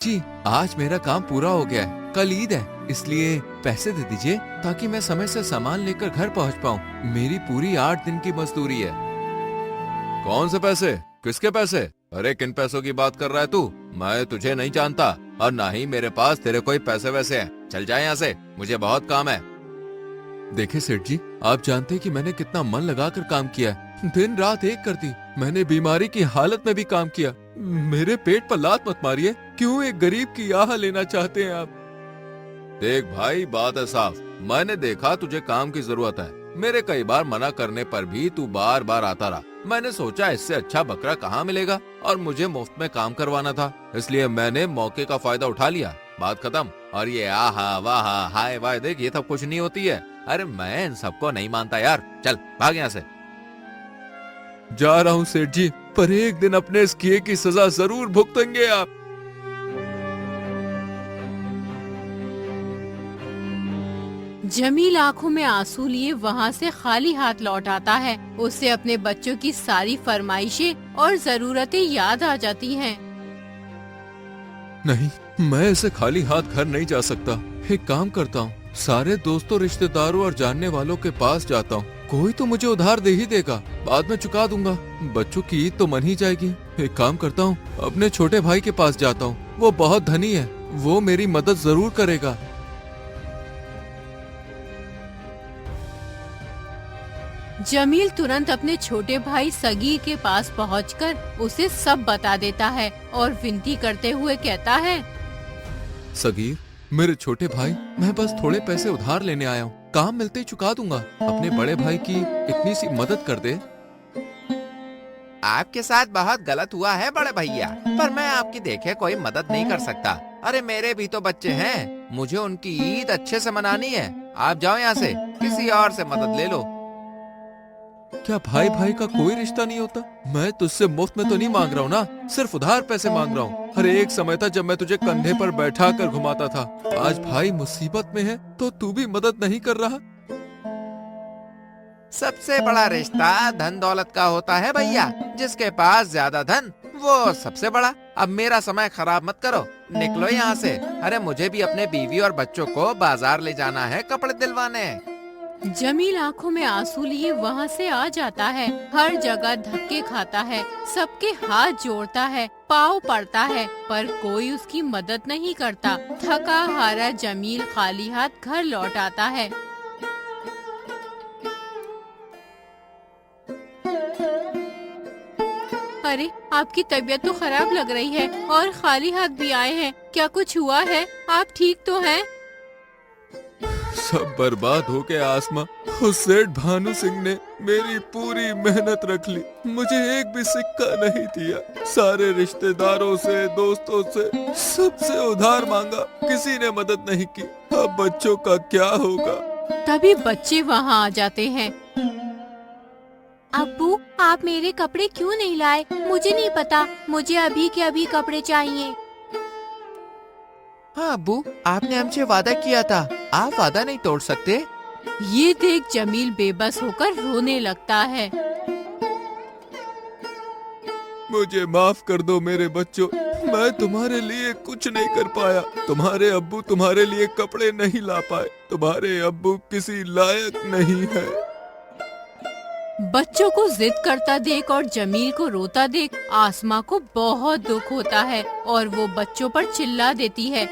जी, आज मेरा काम पूरा हो गया है। कल ईद है, इसलिए पैसे दे दीजिए ताकि मैं समय से सामान लेकर घर पहुंच पाऊं। मेरी पूरी 8 दिन की मजदूरी है। कौन से पैसे? किसके पैसे? अरे किन पैसों की बात कर रहा है तू? मैं तुझे नहीं जानता और ना ही मेरे पास तेरे कोई पैसे वैसे हैं। चल जाए यहाँ से, मुझे बहुत काम है। देखिए सेठ जी, आप जानते हैं कि मैंने कितना मन लगाकर काम किया है। दिन रात एक कर दी। मैंने बीमारी की हालत में भी काम किया। मेरे पेट पर लात मत मारिए। क्यों एक गरीब की आह लेना चाहते हैं आप? देख भाई, बात है साफ। मैंने देखा तुझे काम की जरूरत है। मेरे कई बार मना करने पर भी तू बार बार आता रहा। मैंने सोचा इससे अच्छा बकरा कहाँ मिलेगा और मुझे मुफ्त में काम करवाना था, इसलिए मैंने मौके का फायदा उठा लिया। बात खत्म। और ये आहा वाहा हाय वाय देख, ये सब कुछ नहीं होती है। अरे मैं इन सबको नहीं मानता यार। चल भाग यहाँ से। जा रहा हूँ सेठ जी, पर एक दिन अपने इस किए की सजा जरूर भुगतेंगे आप। जमील आंखों में आंसू लिए वहाँ से खाली हाथ लौट आता है। उसे अपने बच्चों की सारी फरमाइशें और जरूरतें याद आ जाती हैं। नहीं, मैं ऐसे खाली हाथ घर नहीं जा सकता। एक काम करता हूँ, सारे दोस्तों रिश्तेदारों और जानने वालों के पास जाता हूँ। कोई तो मुझे उधार दे ही देगा, बाद में चुका दूंगा। बच्चों की ईद तो मन ही जाएगी। एक काम करता हूँ, अपने छोटे भाई के पास जाता हूँ। वो बहुत धनी है, वो मेरी मदद जरूर करेगा। जमील तुरंत अपने छोटे भाई सगीर के पास पहुंचकर उसे सब बता देता है और विनती करते हुए कहता है, सगीर, मेरे छोटे भाई, मैं बस थोड़े पैसे उधार लेने आया हूँ। काम मिलते ही चुका दूंगा। अपने बड़े भाई की इतनी सी मदद कर दे। आपके साथ बहुत गलत हुआ है बड़े भैया, पर मैं आपकी देखे कोई मदद नहीं कर सकता। अरे मेरे भी तो बच्चे हैं, मुझे उनकी ईद अच्छे से मनानी है। आप जाओ यहाँ से, किसी और से मदद ले लो। क्या भाई भाई का कोई रिश्ता नहीं होता? मैं तुझसे मुफ्त में तो नहीं मांग रहा हूँ ना, सिर्फ उधार पैसे मांग रहा हूँ। अरे एक समय था जब मैं तुझे कंधे पर बैठा कर घुमाता था। आज भाई मुसीबत में है तो तू भी मदद नहीं कर रहा। सबसे बड़ा रिश्ता धन दौलत का होता है भैया। जिसके पास ज्यादा धन वो सबसे बड़ा। अब मेरा समय खराब मत करो, निकलो यहाँ से। अरे मुझे भी अपने बीवी और बच्चों को बाजार ले जाना है कपड़े दिलवाने। जमील आंखों में आंसू लिए वहाँ से आ जाता है। हर जगह धक्के खाता है, सबके हाथ जोड़ता है, पाँव पड़ता है, पर कोई उसकी मदद नहीं करता। थका हारा जमील खाली हाथ घर लौट आता है। अरे आपकी तबीयत तो खराब लग रही है और खाली हाथ भी आए हैं। क्या कुछ हुआ है? आप ठीक तो हैं? सब बर्बाद हो गया आसमा। उस सेठ भानु सिंह ने मेरी पूरी मेहनत रख ली, मुझे एक भी सिक्का नहीं दिया। सारे रिश्तेदारों से, दोस्तों से, सबसे उधार मांगा, किसी ने मदद नहीं की। अब बच्चों का क्या होगा? तभी बच्चे वहाँ आ जाते हैं। अब्बू, आप मेरे कपड़े क्यों नहीं लाए? मुझे नहीं पता, मुझे अभी के अभी कपड़े चाहिए। हाँ अब्बू, आपने हमसे वादा किया था, आप वादा नहीं तोड़ सकते। ये देख जमील बेबस होकर रोने लगता है। मुझे माफ कर दो मेरे बच्चों, मैं तुम्हारे लिए कुछ नहीं कर पाया। तुम्हारे अब्बू तुम्हारे लिए कपड़े नहीं ला पाए। तुम्हारे अब्बू किसी लायक नहीं है। बच्चों को जिद करता देख और जमील को रोता देख आसमा को बहुत दुख होता है और वो बच्चों पर चिल्ला देती है,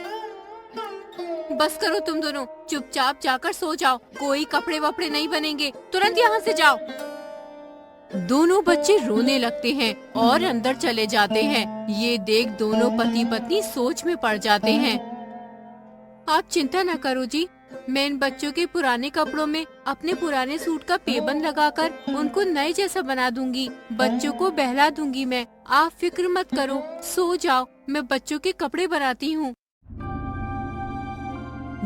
बस करो तुम दोनों, चुपचाप जाकर सो जाओ। कोई कपड़े वपड़े नहीं बनेंगे, तुरंत यहाँ से जाओ। दोनों बच्चे रोने लगते हैं और अंदर चले जाते हैं। ये देख दोनों पति पत्नी सोच में पड़ जाते हैं। आप चिंता न करो जी, मैं इन बच्चों के पुराने कपड़ों में अपने पुराने सूट का पेबंद लगाकर उनको नए जैसा बना दूंगी। बच्चों को बहला दूंगी मैं, आप फिक्र मत करो, सो जाओ, मैं बच्चों के कपड़े बनाती हूँ।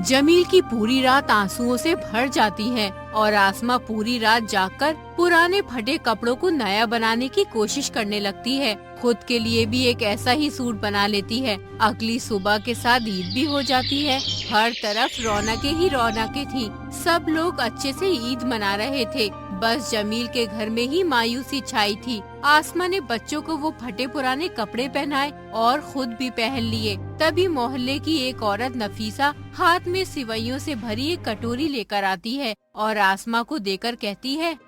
जमील की पूरी रात आंसुओं से भर जाती है और आसमा पूरी रात जागकर पुराने फटे कपड़ों को नया बनाने की कोशिश करने लगती है। खुद के लिए भी एक ऐसा ही सूट बना लेती है। अगली सुबह के साथ ईद भी हो जाती है। हर तरफ रौनकें ही रौनकें थी। सब लोग अच्छे से ईद मना रहे थे। बस जमील के घर में ही मायूसी छाई थी। आसमा ने बच्चों को वो फटे पुराने कपड़े पहनाए और खुद भी पहन लिए। तभी मोहल्ले की एक औरत नफीसा हाथ में सिवैयों से भरी एक कटोरी लेकर आती है और आसमा को देकर कहती है,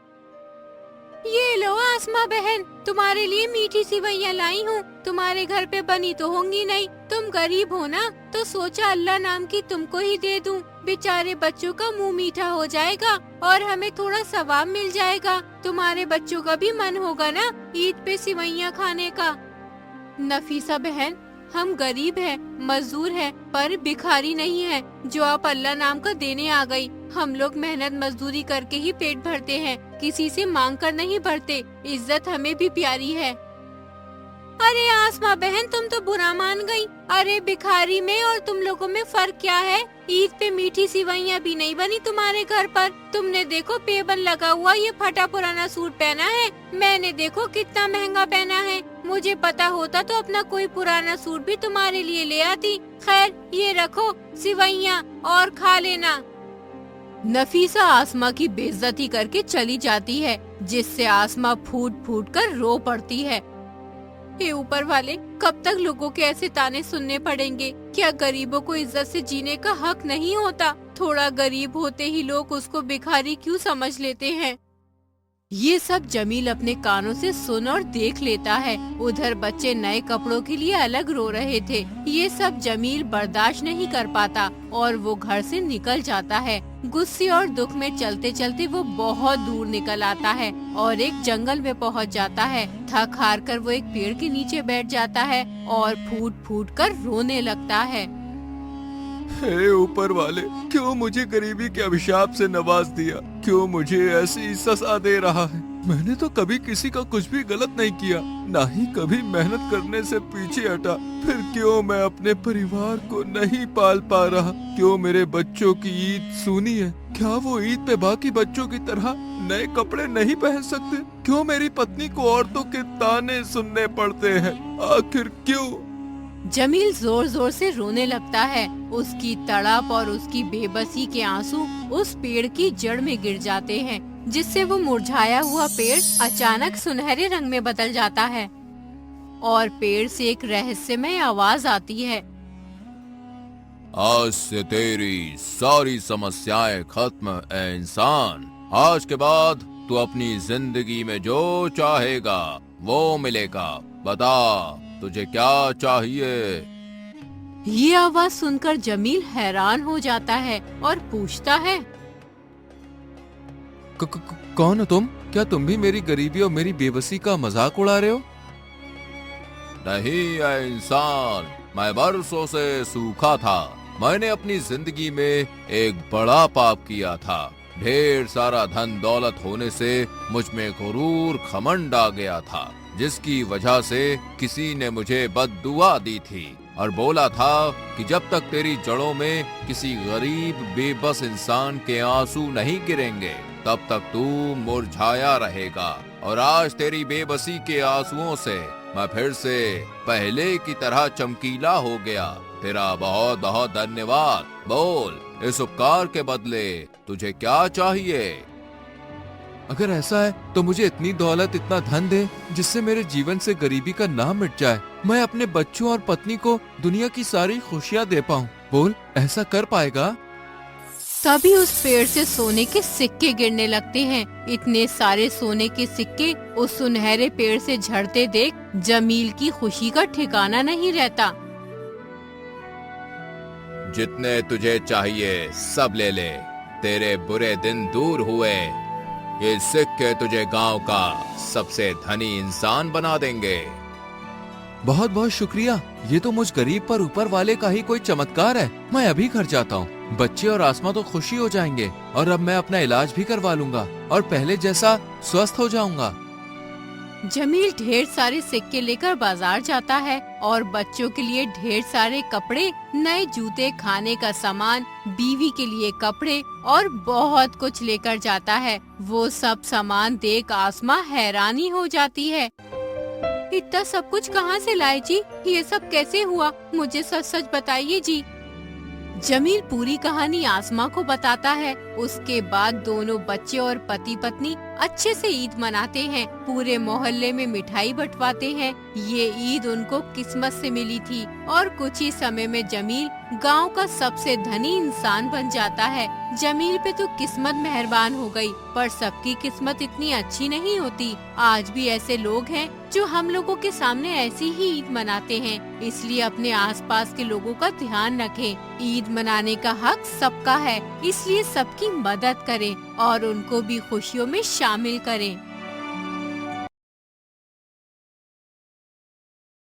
ये लो आसमा बहन, तुम्हारे लिए मीठी सिवैयाँ लाई हूँ। तुम्हारे घर पे बनी तो होंगी नहीं, तुम गरीब हो ना, तो सोचा अल्लाह नाम की तुमको ही दे दूँ। बेचारे बच्चों का मुंह मीठा हो जाएगा और हमें थोड़ा सवाब मिल जाएगा। तुम्हारे बच्चों का भी मन होगा ना ईद पे सिवैयाँ खाने का। नफीसा बहन, हम गरीब हैं, मजदूर हैं, पर भिखारी नहीं हैं, जो आप अल्लाह नाम का देने आ गई। हम लोग मेहनत मजदूरी करके ही पेट भरते हैं, किसी से मांग कर नहीं भरते। इज्जत हमें भी प्यारी है। अरे आसमा बहन, तुम तो बुरा मान गई। अरे भिखारी में और तुम लोगों में फर्क क्या है? ईद पे मीठी सिवैयाँ भी नहीं बनी तुम्हारे घर पर। तुमने देखो पेबन लगा हुआ ये फटा पुराना सूट पहना है, मैंने देखो कितना महंगा पहना है। मुझे पता होता तो अपना कोई पुराना सूट भी तुम्हारे लिए ले आती। खैर ये रखो सिवैयाँ और खा लेना। नफीसा आसमा की बेइज्जती करके चली जाती है, जिससे आसमा फूट फूट कर रो पड़ती है। हे ऊपर वाले, कब तक लोगों के ऐसे ताने सुनने पड़ेंगे? क्या गरीबों को इज्जत से जीने का हक नहीं होता? थोड़ा गरीब होते ही लोग उसको भिखारी क्यों समझ लेते हैं? ये सब जमील अपने कानों से सुन और देख लेता है। उधर बच्चे नए कपड़ों के लिए अलग रो रहे थे। ये सब जमील बर्दाश्त नहीं कर पाता और वो घर से निकल जाता है। गुस्से और दुख में चलते चलते वो बहुत दूर निकल आता है और एक जंगल में पहुंच जाता है। थक हार कर वो एक पेड़ के नीचे बैठ जाता है और फूट फूट कर रोने लगता है। हे ऊपर वाले, क्यों मुझे गरीबी के अभिशाप से नवाज दिया? क्यों मुझे ऐसी सजा दे रहा है? मैंने तो कभी किसी का कुछ भी गलत नहीं किया, ना ही कभी मेहनत करने से पीछे हटा। फिर क्यों मैं अपने परिवार को नहीं पाल पा रहा? क्यों मेरे बच्चों की ईद सूनी है? क्या वो ईद पे बाकी बच्चों की तरह नए कपड़े नहीं पहन सकते? क्यों मेरी पत्नी को औरतों के ताने सुनने पड़ते हैं? आखिर क्यों? जमील जोर जोर से रोने लगता है। उसकी तड़प और उसकी बेबसी के आंसू उस पेड़ की जड़ में गिर जाते हैं, जिससे वो मुरझाया हुआ पेड़ अचानक सुनहरे रंग में बदल जाता है और पेड़ से एक रहस्यमय आवाज आती है। आज से तेरी सारी समस्याएं खत्म ए इंसान। आज के बाद तू अपनी जिंदगी में जो चाहेगा वो मिलेगा। बता तुझे क्या चाहिए? ये आवाज सुनकर जमील हैरान हो जाता है और पूछता है, कौन हो तुम? क्या तुम भी मेरी गरीबी और मेरी बेबसी का मजाक उड़ा रहे हो? नहीं ऐ इंसान, मैं बरसों से सूखा था। मैंने अपनी जिंदगी में एक बड़ा पाप किया था। ढेर सारा धन दौलत होने से मुझ में गुरूर घमंड आ गया था, जिसकी वजह से किसी ने मुझे बद्दुआ दी थी और बोला था कि जब तक तेरी जड़ों में किसी गरीब बेबस इंसान के आंसू नहीं गिरेंगे तब तक तू मुरझाया रहेगा। और आज तेरी बेबसी के आंसुओं से मैं फिर से पहले की तरह चमकीला हो गया। तेरा बहुत बहुत धन्यवाद। बोल, इस उपकार के बदले तुझे क्या चाहिए? अगर ऐसा है तो मुझे इतनी दौलत, इतना धन दे जिससे मेरे जीवन से गरीबी का नाम मिट जाए। मैं अपने बच्चों और पत्नी को दुनिया की सारी खुशियाँ दे पाऊँ। बोल, ऐसा कर पाएगा? तभी उस पेड़ से सोने के सिक्के गिरने लगते हैं। इतने सारे सोने के सिक्के उस सुनहरे पेड़ से झड़ते देख जमील की खुशी का ठिकाना नहीं रहता। जितने तुझे चाहिए सब ले ले। तेरे बुरे दिन दूर हुए। ये सिक्के तुझे गांव का सबसे धनी इंसान बना देंगे। बहुत बहुत शुक्रिया। ये तो मुझ गरीब पर ऊपर वाले का ही कोई चमत्कार है। मैं अभी घर जाता हूँ। बच्चे और आसमा तो खुशी हो जाएंगे और अब मैं अपना इलाज भी करवा लूंगा और पहले जैसा स्वस्थ हो जाऊंगा। जमील ढेर सारे सिक्के लेकर बाजार जाता है और बच्चों के लिए ढेर सारे कपड़े, नए जूते, खाने का सामान, बीवी के लिए कपड़े और बहुत कुछ लेकर जाता है। वो सब सामान देख आसमा हैरानी हो जाती है। इतना सब कुछ कहाँ से लाए जी? ये सब कैसे हुआ? मुझे सच सच बताइए जी। जमील पूरी कहानी आसमा को बताता है। उसके बाद दोनों बच्चे और पति पत्नी अच्छे से ईद मनाते हैं। पूरे मोहल्ले में मिठाई बंटवाते हैं। ये ईद उनको किस्मत से मिली थी और कुछ ही समय में जमील गांव का सबसे धनी इंसान बन जाता है। जमील पे तो किस्मत मेहरबान हो गई, पर सबकी किस्मत इतनी अच्छी नहीं होती। आज भी ऐसे लोग हैं जो हम लोगों के सामने ऐसी ही ईद मनाते हैं। इसलिए अपने आसपास के लोगों का ध्यान रखें। ईद मनाने का हक सबका है, इसलिए सबकी मदद करें और उनको भी खुशियों में शामिल करें।